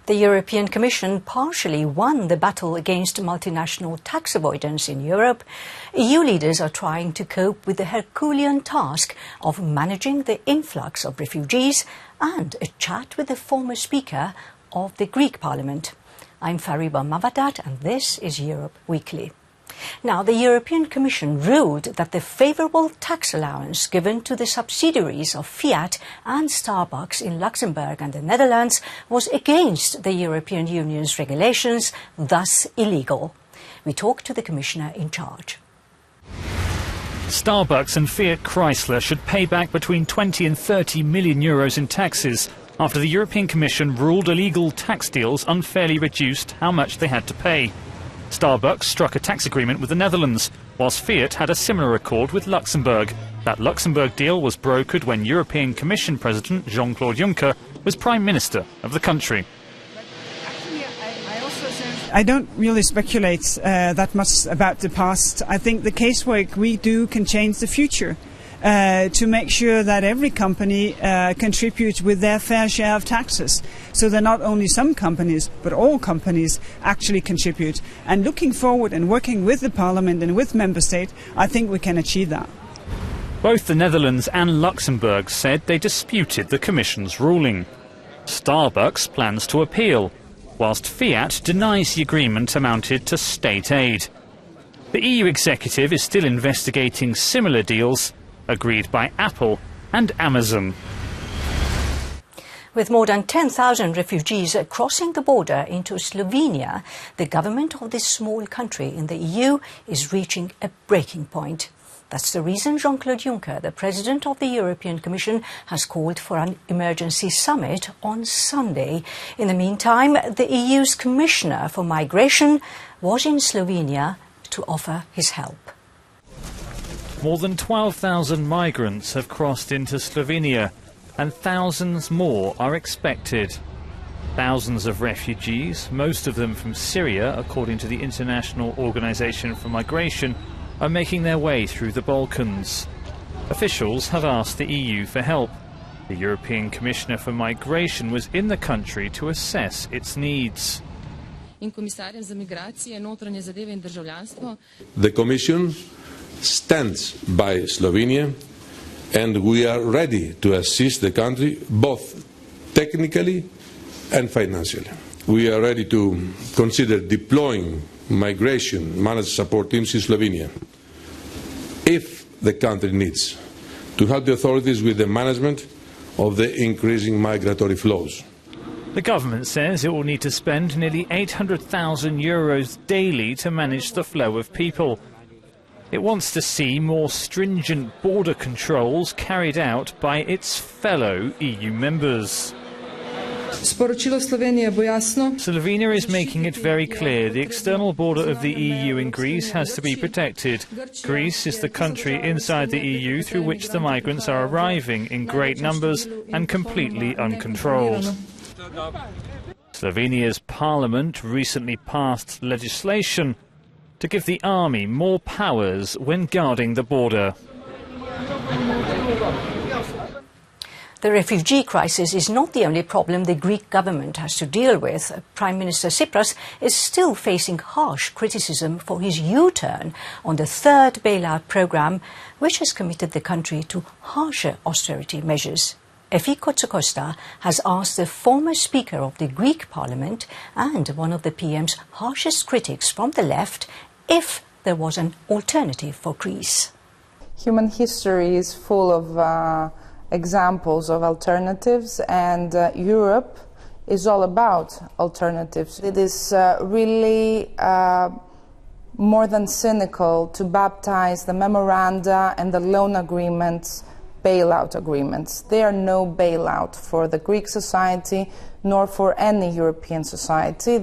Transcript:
The European Commission partially won the battle against multinational tax avoidance in Europe. EU leaders are trying to cope with the Herculean task of managing the influx of refugees and a chat with the former Speaker of the Greek Parliament. I'm Fariba Mavadat and this is Europe Weekly. Now, the European Commission ruled that the favourable tax allowance given to the subsidiaries of Fiat and Starbucks in Luxembourg and the Netherlands was against the European Union's regulations, thus illegal. We talked to the Commissioner in charge. Starbucks and Fiat Chrysler should pay back between 20 and 30 million euros in taxes after the European Commission ruled illegal tax deals unfairly reduced how much they had to pay. Starbucks struck a tax agreement with the Netherlands, whilst Fiat had a similar accord with Luxembourg. That Luxembourg deal was brokered when European Commission President Jean-Claude Juncker was Prime Minister of the country. I don't really speculate that much about the past. I think the casework we do can change the future to make sure that every company contributes with their fair share of taxes. So that not only some companies, but all companies actually contribute. And looking forward and working with the Parliament and with Member States, I think we can achieve that. Both the Netherlands and Luxembourg said they disputed the Commission's ruling. Starbucks plans to appeal, whilst Fiat denies the agreement amounted to state aid. The EU executive is still investigating similar deals agreed by Apple and Amazon. With more than 10,000 refugees crossing the border into Slovenia, the government of this small country in the EU is reaching a breaking point. That's the reason Jean-Claude Juncker, the President of the European Commission, has called for an emergency summit on Sunday. In the meantime, the EU's Commissioner for Migration was in Slovenia to offer his help. More than 12,000 migrants have crossed into Slovenia, and thousands more are expected. Thousands of refugees, most of them from Syria, according to the International Organization for Migration, are making their way through the Balkans. Officials have asked the EU for help. The European Commissioner for Migration was in the country to assess its needs. The Commission stands by Slovenia, and we are ready to assist the country both technically and financially. We are ready to consider deploying migration managed support teams in Slovenia if the country needs to help the authorities with the management of the increasing migratory flows. The government says it will need to spend nearly 800,000 euros daily to manage the flow of people. It wants to see more stringent border controls carried out by its fellow EU members. Slovenia is making it very clear the external border of the EU in Greece has to be protected. Greece is the country inside the EU through which the migrants are arriving in great numbers and completely uncontrolled. Slovenia's parliament recently passed legislation to give the army more powers when guarding the border. The refugee crisis is not the only problem the Greek government has to deal with. Prime Minister Tsipras is still facing harsh criticism for his U-turn on the third bailout programme, which has committed the country to harsher austerity measures. Efi Kotsokosta has asked the former Speaker of the Greek Parliament and one of the PM's harshest critics from the left if there was an alternative for Greece. Human history is full of examples of alternatives, and Europe is all about alternatives. It is really more than cynical to baptize the memoranda and the loan agreements bailout agreements. They are no bailout for the Greek society nor for any European society. They are